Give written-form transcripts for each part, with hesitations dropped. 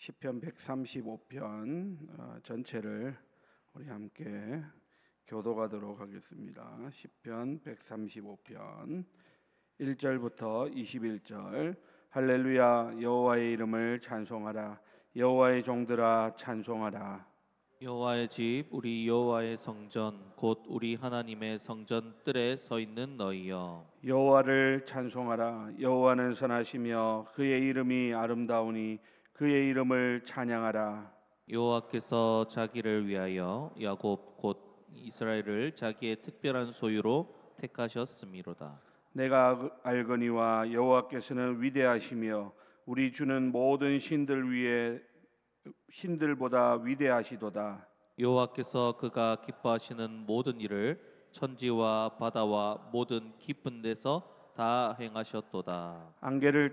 시편 135편 전체를 우리 함께 교독하도록 하겠습니다. 시편 135편 1절부터 21절. 할렐루야, 여호와의 이름을 찬송하라. 여호와의 종들아 찬송하라. 여호와의 집 우리 여호와의 성전 곧 우리 하나님의 성전 뜰에 서 있는 너희여. 여호와를 찬송하라. 여호와는 선하시며 그의 이름이 아름다우니 그의 이름을 찬양하라. 여호와께서 자기를 위하여 야곱 곧 이스라엘을 자기의 특별한 소유로 택하셨음이로다. 내가 알거니와 여호와께서는 위대하시며 우리 주는 모든 신들 위에 신들보다 위대하시도다. 여호와께서 그가 기뻐하시는 모든 일을 천지와 바다와 모든 깊은 데서 다 행하셨도다. 안개를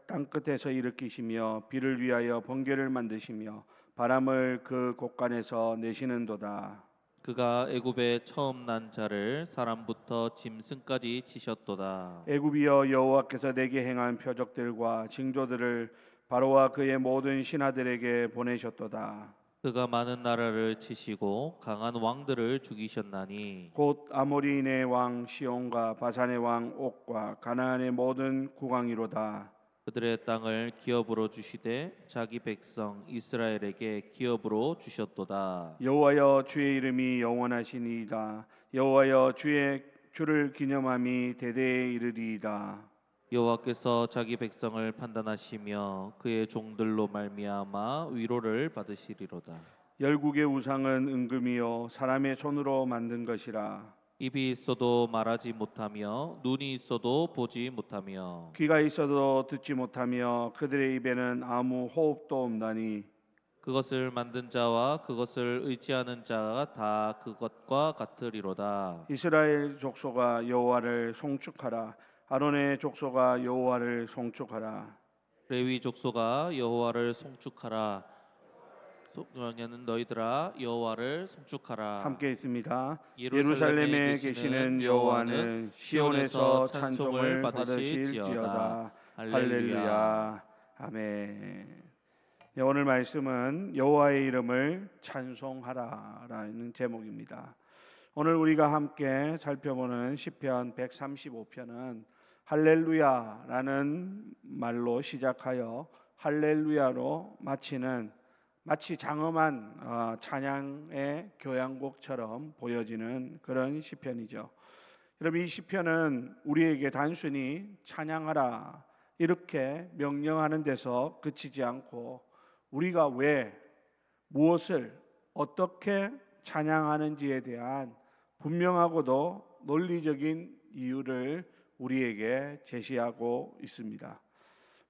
땅끝에서 일으키시며 비를 위하여 번개를 만드시며 바람을 그 곳간에서 내시는도다. 그가 애굽에 처음 난 자를 사람부터 짐승까지 치셨도다. 애굽이여, 여호와께서 내게 행한 표적들과 징조들을 바로와 그의 모든 신하들에게 보내셨도다. 그가 많은 나라를 치시고 강한 왕들을 죽이셨나니 곧 아모리인의 왕 시온과 바산의 왕 옥과 가나안의 모든 국왕이로다. 그들의 땅을 기업으로 주시되 자기 백성 이스라엘에게 기업으로 주셨도다. 여호와여, 주의 이름이 영원하시니이다. 여호와여, 주를 기념함이 대대에 이르리이다. 여호와께서 자기 백성을 판단하시며 그의 종들로 말미암아 위로를 받으시리로다. 열국의 우상은 은금이요 사람의 손으로 만든 것이라. 입이 있어도 말하지 못하며 눈이 있어도 보지 못하며 귀가 있어도 듣지 못하며 그들의 입에는 아무 호흡도 없나니. 그것을 만든 자와 그것을 의지하는 자가 다 그것과 같으리로다. 이스라엘 족속아, 여호와를 송축하라. 아론의 족속아, 여호와를 송축하라. 레위 족속아 여호와를 송축하라. 소년은 너희들아 여호와를 송축하라. 함께 있습니다. 예루살렘에 예루살렘에 계시는 여호와는 시온에서 찬송을 받으실지어다. 할렐루야. 아멘. 네, 오늘 말씀은 여호와의 이름을 찬송하라라는 제목입니다. 오늘 우리가 함께 살펴보는 시편 135편은 할렐루야라는 말로 시작하여 할렐루야로 마치는 마치 장엄한 찬양의 교향곡처럼 보여지는 그런 시편이죠. 여러분, 이 시편은 우리에게 단순히 찬양하라 이렇게 명령하는 데서 그치지 않고 우리가 왜 무엇을 어떻게 찬양하는지에 대한 분명하고도 논리적인 이유를 우리에게 제시하고 있습니다.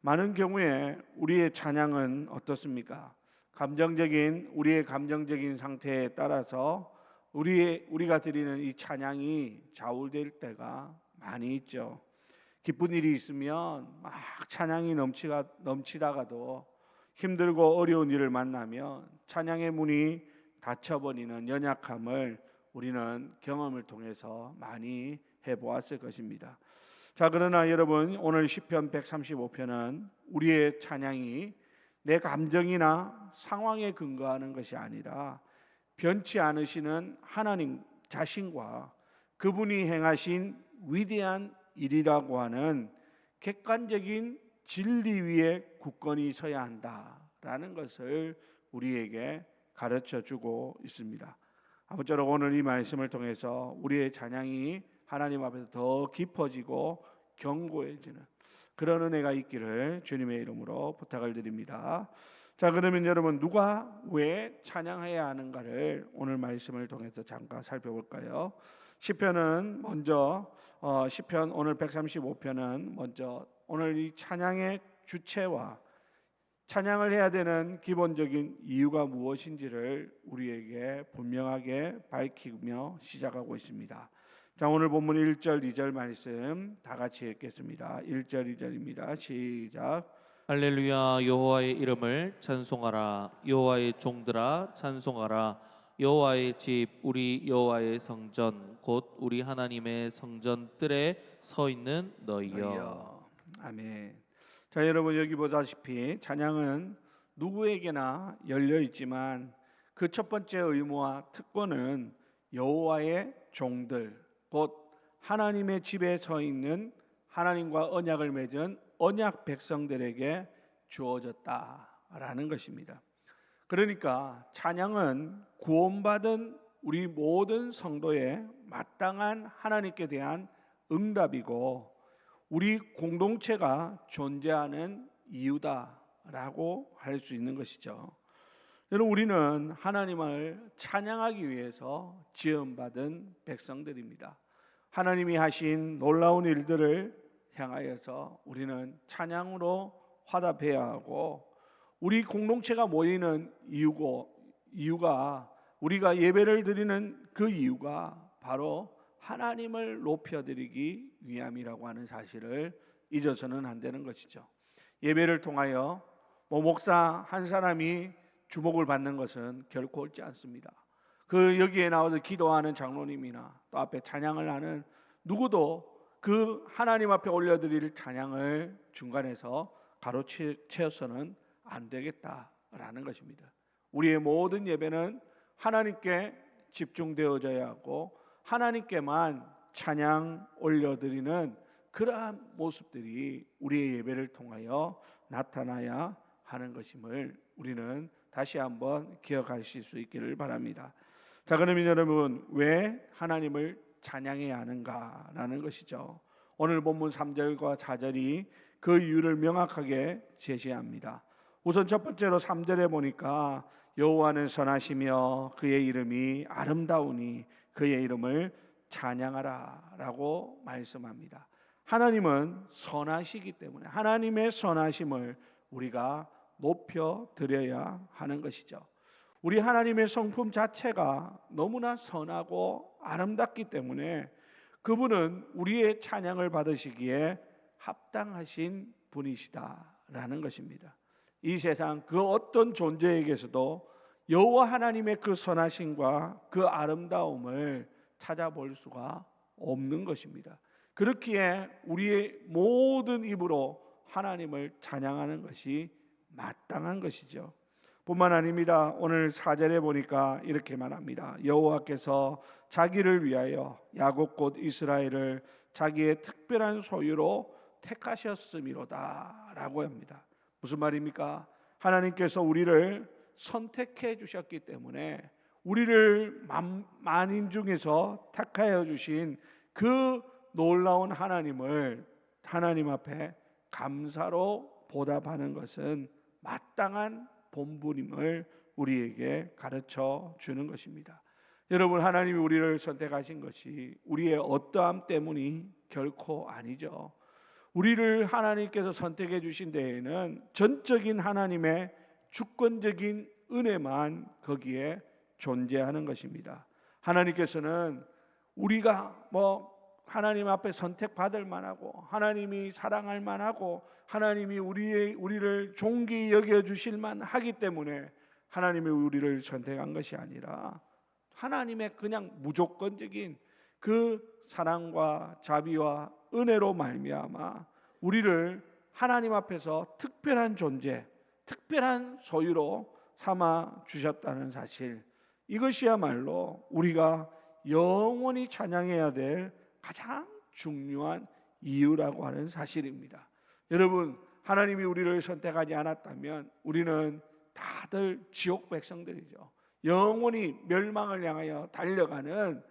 많은 경우에 우리의 찬양은 어떻습니까? 우리의 감정적인 상태에 따라서 우리가 드리는 이 찬양이 좌우될 때가 많이 있죠. 기쁜 일이 있으면 막 찬양이 넘치다가도 힘들고 어려운 일을 만나면 찬양의 문이 닫혀버리는 연약함을 우리는 경험을 통해서 많이 해보았을 것입니다. 자, 그러나 여러분, 오늘 시편 135편은 우리의 찬양이 내 감정이나 상황에 근거하는 것이 아니라 변치 않으시는 하나님 자신과 그분이 행하신 위대한 일이라고 하는 객관적인 진리 위에 굳건히 서야 한다라는 것을 우리에게 가르쳐 주고 있습니다. 아무쪼록 오늘 이 말씀을 통해서 우리의 찬양이 하나님 앞에서 더 깊어지고 견고해지는 그런 은혜가 있기를 주님의 이름으로 부탁을 드립니다. 자, 그러면 여러분, 누가 왜 찬양해야 하는가를 오늘 말씀을 통해서 잠깐 살펴볼까요? 시편 오늘 135편은 먼저 오늘 이 찬양의 주체와 찬양을 해야 되는 기본적인 이유가 무엇인지를 우리에게 분명하게 밝히며 시작하고 있습니다. 자, 오늘 본문 1절, 2절 말씀 다 같이 읽겠습니다. 1절, 2절입니다. 시작. 할렐루야. 여호와의 이름을 찬송하라. 여호와의 종들아 찬송하라. 여호와의 집 우리 여호와의 성전 곧 우리 하나님의 성전 뜰에 서 있는 너희여. 아멘. 자, 여러분, 여기 보다시피 찬양은 누구에게나 열려 있지만 그 첫 번째 의무와 특권은 여호와의 종들, 곧 하나님의 집에 서 있는 하나님과 언약을 맺은 언약 백성들에게 주어졌다라는 것입니다. 그러니까 찬양은 구원받은 우리 모든 성도의 마땅한 하나님께 대한 응답이고 우리 공동체가 존재하는 이유다라고 할 수 있는 것이죠. 여러분, 우리는 하나님을 찬양하기 위해서 지음받은 백성들입니다. 하나님이 하신 놀라운 일들을 향하여서 우리는 찬양으로 화답해야 하고, 우리 공동체가 모이는 이유가 우리가 예배를 드리는 그 이유가 바로 하나님을 높여드리기 위함이라고 하는 사실을 잊어서는 안 되는 것이죠. 예배를 통하여 목사 한 사람이 주목을 받는 것은 결코 옳지 않습니다. 그 여기에 나와서 기도하는 장로님이나 또 앞에 찬양을 하는 누구도 그 하나님 앞에 올려드릴 찬양을 중간에서 가로채어서는 안 되겠다라는 것입니다. 우리의 모든 예배는 하나님께 집중되어져야 하고 하나님께만 찬양 올려드리는 그러한 모습들이 우리의 예배를 통하여 나타나야 하는 것임을 우리는 다시 한번 기억하실 수 있기를 바랍니다. 자, 그러면 여러분, 왜 하나님을 찬양해야 하는가라는 것이죠. 오늘 본문 3절과 4절이 그 이유를 명확하게 제시합니다. 우선 첫 번째로 3절에 보니까 여호와는 선하시며 그의 이름이 아름다우니 그의 이름을 찬양하라 라고 말씀합니다. 하나님은 선하시기 때문에 하나님의 선하심을 우리가 높여드려야 하는 것이죠. 우리 하나님의 성품 자체가 너무나 선하고 아름답기 때문에 그분은 우리의 찬양을 받으시기에 합당하신 분이시다라는 것입니다. 이 세상 그 어떤 존재에게서도 여호와 하나님의 그 선하심과 그 아름다움을 찾아볼 수가 없는 것입니다. 그렇기에 우리의 모든 입으로 하나님을 찬양하는 것이 마땅한 것이죠. 뿐만 아닙니다. 오늘 4절에 보니까 이렇게 말합니다. 여호와께서 자기를 위하여 야곱 곧 이스라엘을 자기의 특별한 소유로 택하셨음이로다 라고 합니다. 무슨 말입니까? 하나님께서 우리를 선택해 주셨기 때문에 우리를 만인 중에서 택하여 주신 그 놀라운 하나님을 하나님 앞에 감사로 보답하는 것은 마땅한 본분임을 우리에게 가르쳐 주는 것입니다. 여러분, 하나님이 우리를 선택하신 것이 우리의 어떠함 때문이 결코 아니죠. 우리를 하나님께서 선택해 주신 데에는 전적인 하나님의 주권적인 은혜만 거기에 존재하는 것입니다. 하나님께서는 우리가 하나님 앞에 선택받을 만하고 하나님이 사랑할 만하고 하나님이 우리를 존귀히 여겨주실 만하기 때문에 하나님이 우리를 선택한 것이 아니라 하나님의 그냥 무조건적인 그 사랑과 자비와 은혜로 말미암아 우리를 하나님 앞에서 특별한 존재, 특별한 소유로 삼아 주셨다는 사실, 이것이야말로 우리가 영원히 찬양해야 될 가장 중요한 이유라고 하는 사실입니다. 여러분, 하나님이 우리를 선택하지 않았다면 우리는 다들 지옥 백성들이죠. 영원히 멸망을 향하여 달려가는,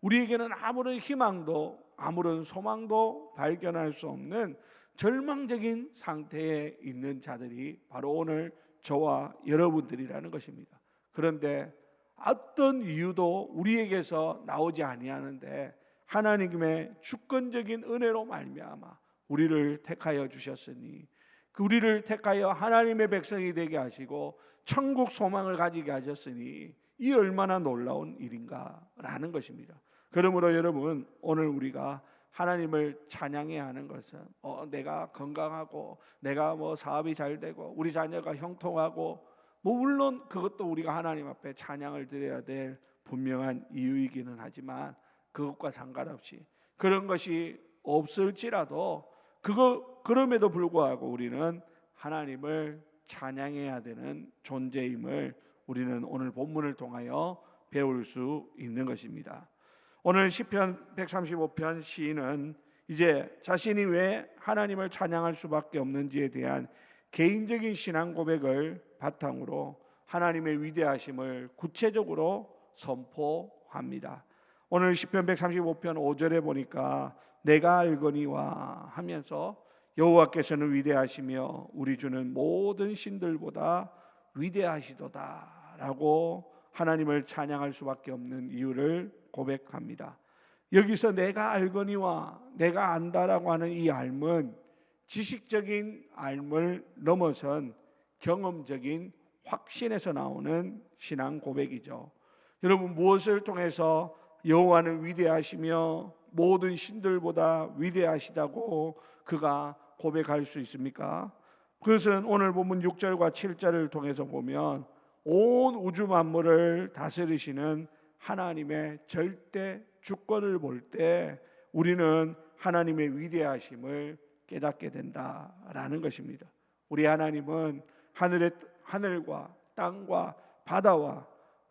우리에게는 아무런 희망도 아무런 소망도 발견할 수 없는 절망적인 상태에 있는 자들이 바로 오늘 저와 여러분들이라는 것입니다. 그런데 어떤 이유도 우리에게서 나오지 아니하는데 하나님의 주권적인 은혜로 말미암아 우리를 택하여 주셨으니, 우리를 택하여 하나님의 백성이 되게 하시고 천국 소망을 가지게 하셨으니 이 얼마나 놀라운 일인가라는 것입니다. 그러므로 여러분, 오늘 우리가 하나님을 찬양해야 하는 것은 내가 건강하고 내가 사업이 잘 되고 우리 자녀가 형통하고 물론 그것도 우리가 하나님 앞에 찬양을 드려야 될 분명한 이유이기는 하지만 그것과 상관없이 그런 것이 없을지라도 그럼에도 불구하고 우리는 하나님을 찬양해야 되는 존재임을 우리는 오늘 본문을 통하여 배울 수 있는 것입니다. 오늘 시편 135편 시인은 이제 자신이 왜 하나님을 찬양할 수밖에 없는지에 대한 개인적인 신앙 고백을 바탕으로 하나님의 위대하심을 구체적으로 선포합니다. 오늘 시편 135편 5절에 보니까 내가 알거니와 하면서 여호와께서는 위대하시며 우리 주는 모든 신들보다 위대하시도다 라고 하나님을 찬양할 수밖에 없는 이유를 고백합니다. 여기서 내가 알거니와 내가 안다라고 하는 이 알은 지식적인 알을 넘어선 경험적인 확신에서 나오는 신앙 고백이죠. 여러분, 무엇을 통해서 여호와는 위대하시며 모든 신들보다 위대하시다고 그가 고백할 수 있습니까? 그것은 오늘 본문 6절과 7절을 통해서 보면 온 우주 만물을 다스리시는 하나님의 절대 주권을 볼 때 우리는 하나님의 위대하심을 깨닫게 된다라는 것입니다. 우리 하나님은 하늘과 땅과 바다와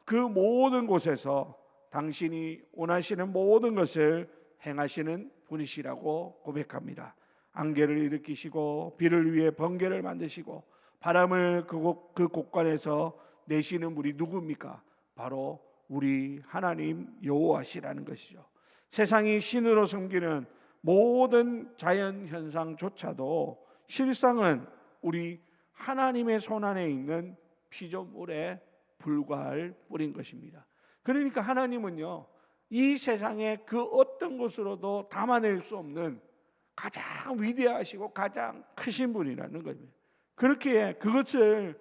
그 모든 곳에서 당신이 원하시는 모든 것을 행하시는 분이시라고 고백합니다. 안개를 일으키시고 비를 위해 번개를 만드시고 바람을 그 곳간에서 내시는 분이 누굽니까? 바로 우리 하나님 여호와시라는 것이죠. 세상이 신으로 섬기는 모든 자연 현상조차도 실상은 우리 하나님의 손안에 있는 피조물에 불과할 뿐인 것입니다. 그러니까 하나님은요, 이 세상의 그 어떤 것으로도 담아낼 수 없는 가장 위대하시고 가장 크신 분이라는 겁니다. 그렇게 그것을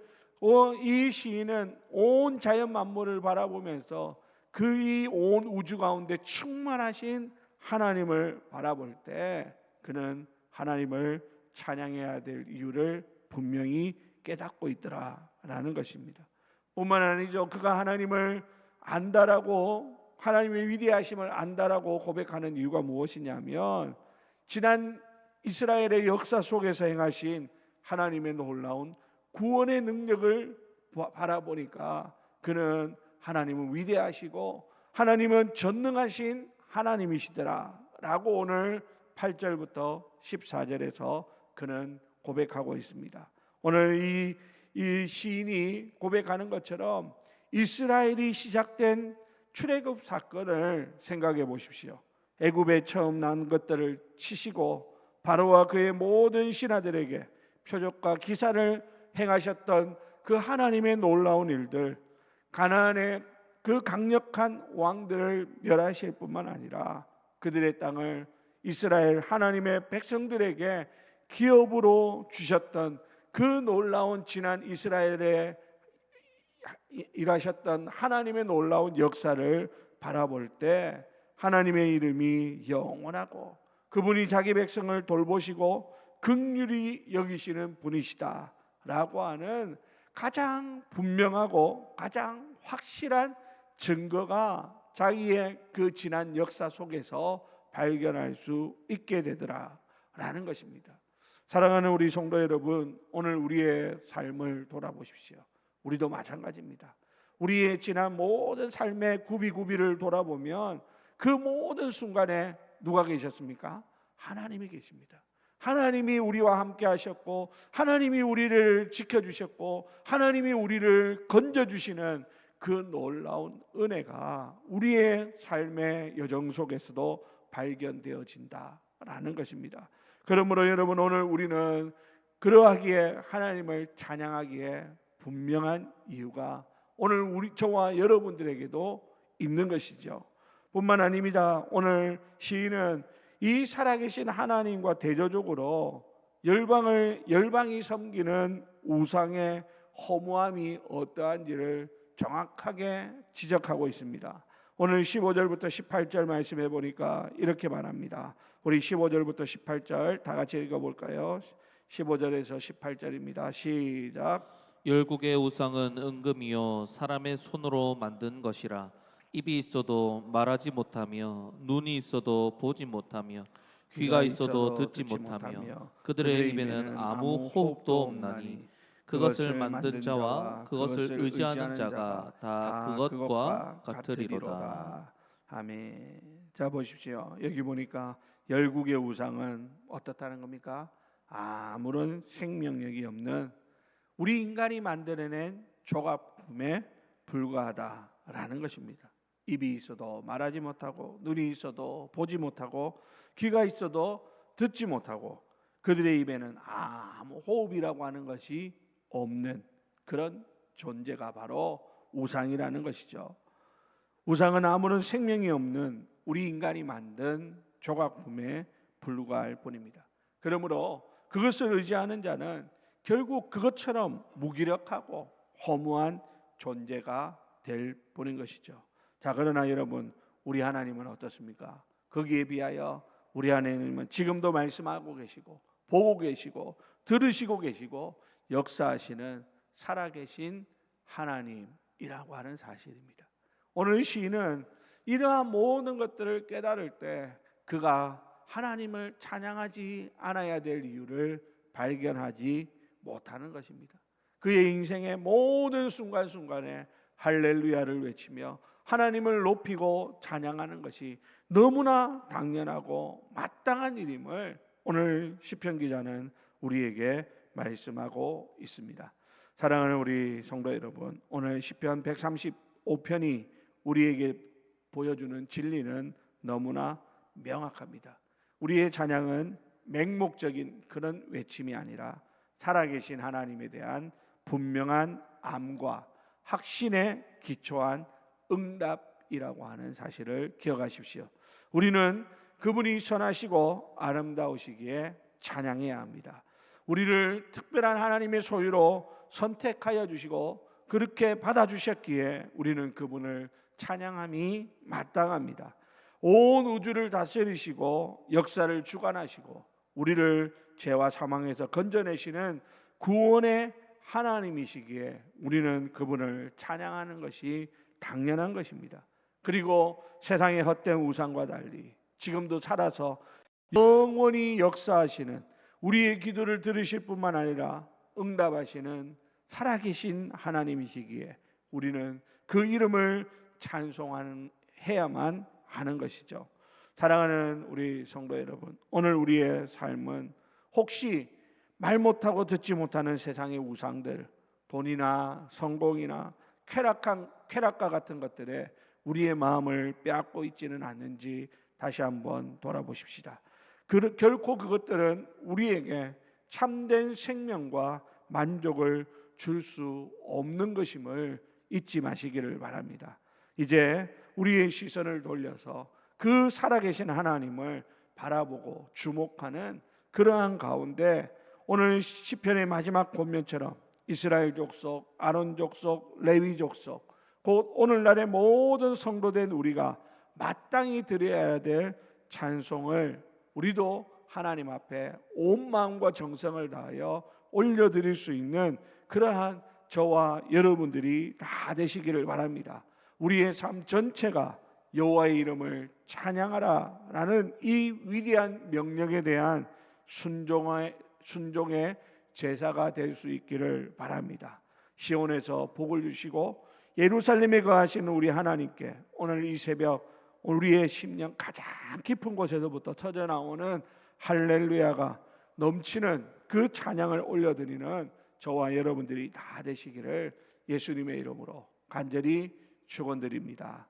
이 시인은 온 자연 만물을 바라보면서 그 이 온 우주 가운데 충만하신 하나님을 바라볼 때 그는 하나님을 찬양해야 될 이유를 분명히 깨닫고 있더라라는 것입니다. 뿐만 아니죠. 그가 하나님을 안다라고, 하나님의 위대하심을 안다라고 고백하는 이유가 무엇이냐면 지난 이스라엘의 역사 속에서 행하신 하나님의 놀라운 구원의 능력을 바라보니까 그는 하나님은 위대하시고 하나님은 전능하신 하나님이시더라라고 오늘 8절부터 14절에서 그는 고백하고 있습니다. 오늘 이 시인이 고백하는 것처럼 이스라엘이 시작된 출애굽 사건을 생각해 보십시오. 애굽에 처음 난 것들을 치시고 바로와 그의 모든 신하들에게 표적과 기사를 행하셨던 그 하나님의 놀라운 일들, 가나안의 그 강력한 왕들을 멸하실 뿐만 아니라 그들의 땅을 이스라엘 하나님의 백성들에게 기업으로 주셨던 그 놀라운 지난 이스라엘에 일하셨던 하나님의 놀라운 역사를 바라볼 때 하나님의 이름이 영원하고 그분이 자기 백성을 돌보시고 긍휼히 여기시는 분이시다라고 하는 가장 분명하고 가장 확실한 증거가 자기의 그 지난 역사 속에서 발견할 수 있게 되더라라는 것입니다. 사랑하는 우리 성도 여러분, 오늘 우리의 삶을 돌아보십시오. 우리도 마찬가지입니다. 우리의 지난 모든 삶의 구비구비를 돌아보면 그 모든 순간에 누가 계셨습니까? 하나님이 계십니다. 하나님이 우리와 함께 하셨고 하나님이 우리를 지켜주셨고 하나님이 우리를 건져주시는 그 놀라운 은혜가 우리의 삶의 여정 속에서도 발견되어진다라는 것입니다. 그러므로 여러분, 오늘 우리는 그러하기에 하나님을 찬양하기에 분명한 이유가 오늘 저와 여러분들에게도 있는 것이죠. 뿐만 아닙니다. 오늘 시인은 이 살아계신 하나님과 대조적으로 열방이 섬기는 우상의 허무함이 어떠한지를 정확하게 지적하고 있습니다. 오늘 15절부터 18절 말씀해 보니까 이렇게 말합니다. 우리 15절부터 18절 다 같이 읽어볼까요? 15절에서 18절입니다. 시작. 열국의 우상은 은금이요 사람의 손으로 만든 것이라. 입이 있어도 말하지 못하며 눈이 있어도 보지 못하며 귀가 있어도 듣지 못하며 그들의 입에는 아무 호흡도 없나니 그것을 만든 자와 그것을 의지하는 자가 다 그것과 같으리로다. 아멘. 자 보십시오. 여기 보니까 열국의 우상은 어떻다는 겁니까? 아무런 생명력이 없는 우리 인간이 만들어낸 조각품에 불과하다라는 것입니다. 입이 있어도 말하지 못하고, 눈이 있어도 보지 못하고, 귀가 있어도 듣지 못하고, 그들의 입에는 아무 호흡이라고 하는 것이 없는 그런 존재가 바로 우상이라는 것이죠. 우상은 아무런 생명이 없는 우리 인간이 만든 조각품에 불과할 뿐입니다. 그러므로 그것을 의지하는 자는 결국 그것처럼 무기력하고 허무한 존재가 될 뿐인 것이죠. 자, 그러나 여러분, 우리 하나님은 어떻습니까? 거기에 비하여 우리 하나님은 지금도 말씀하고 계시고, 보고 계시고, 들으시고 계시고, 역사하시는 살아계신 하나님이라고 하는 사실입니다. 오늘 시인은 이러한 모든 것들을 깨달을 때 그가 하나님을 찬양하지 않아야 될 이유를 발견하지 못하는 것입니다. 그의 인생의 모든 순간순간에 할렐루야를 외치며 하나님을 높이고 찬양하는 것이 너무나 당연하고 마땅한 일임을 오늘 시편 기자는 우리에게 말씀하고 있습니다. 사랑하는 우리 성도 여러분, 오늘 시편 135편이 우리에게 보여주는 진리는 너무나 명확합니다. 우리의 찬양은 맹목적인 그런 외침이 아니라 살아계신 하나님에 대한 분명한 암과 확신에 기초한 응답이라고 하는 사실을 기억하십시오. 우리는 그분이 선하시고 아름다우시기에 찬양해야 합니다. 우리를 특별한 하나님의 소유로 선택하여 주시고 그렇게 받아주셨기에 우리는 그분을 찬양함이 마땅합니다. 온 우주를 다스리시고 역사를 주관하시고 우리를 죄와 사망에서 건져내시는 구원의 하나님이시기에 우리는 그분을 찬양하는 것이 당연한 것입니다. 그리고 세상의 헛된 우상과 달리 지금도 살아서 영원히 역사하시는 우리의 기도를 들으실 뿐만 아니라 응답하시는 살아계신 하나님이시기에 우리는 그 이름을 찬송해야만 하는 것이죠. 사랑하는 우리 성도 여러분, 오늘 우리의 삶은 혹시 말 못하고 듣지 못하는 세상의 우상들, 돈이나 성공이나 쾌락과 같은 것들에 우리의 마음을 빼앗고 있지는 않는지 다시 한번 돌아보십시다. 결코 그것들은 우리에게 참된 생명과 만족을 줄 수 없는 것임을 잊지 마시기를 바랍니다. 이제 우리의 시선을 돌려서 그 살아계신 하나님을 바라보고 주목하는 그러한 가운데 오늘 시편의 마지막 본면처럼 이스라엘 족속, 아론 족속, 레위 족속, 곧 오늘날의 모든 성도된 우리가 마땅히 드려야 될 찬송을 우리도 하나님 앞에 온 마음과 정성을 다하여 올려드릴 수 있는 그러한 저와 여러분들이 다 되시기를 바랍니다. 우리의 삶 전체가 여호와의 이름을 찬양하라라는 이 위대한 명령에 대한 순종의 제사가 될 수 있기를 바랍니다. 시온에서 복을 주시고 예루살렘에 거하시는 우리 하나님께 오늘 이 새벽 우리의 심령 가장 깊은 곳에서부터 터져나오는 할렐루야가 넘치는 그 찬양을 올려드리는 저와 여러분들이 다 되시기를 예수님의 이름으로 간절히 축원드립니다.